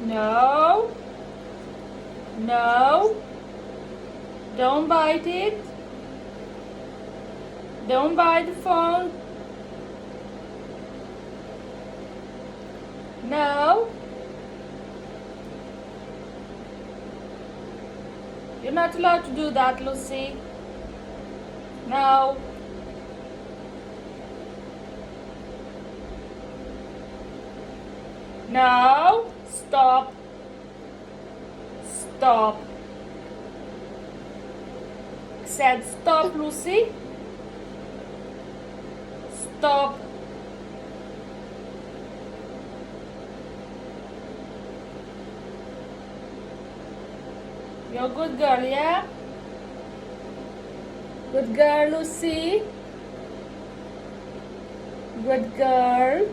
No. No. Don't bite it. Don't bite the phone. No. You're not allowed to do that, Lucy. No. No. Stop. Stop. I said stop, Lucy. Stop. You're a good girl, yeah? Good girl, Lucy. Good girl.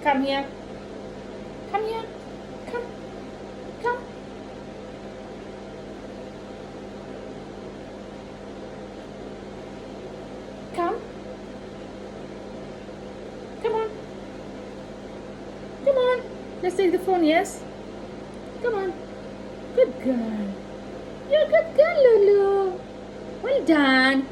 Come here. Come here. Come. Come. Come. Come on. Come on. Let's take the phone, yes? Come on. Good girl. You're a good girl, Lulu. Well done.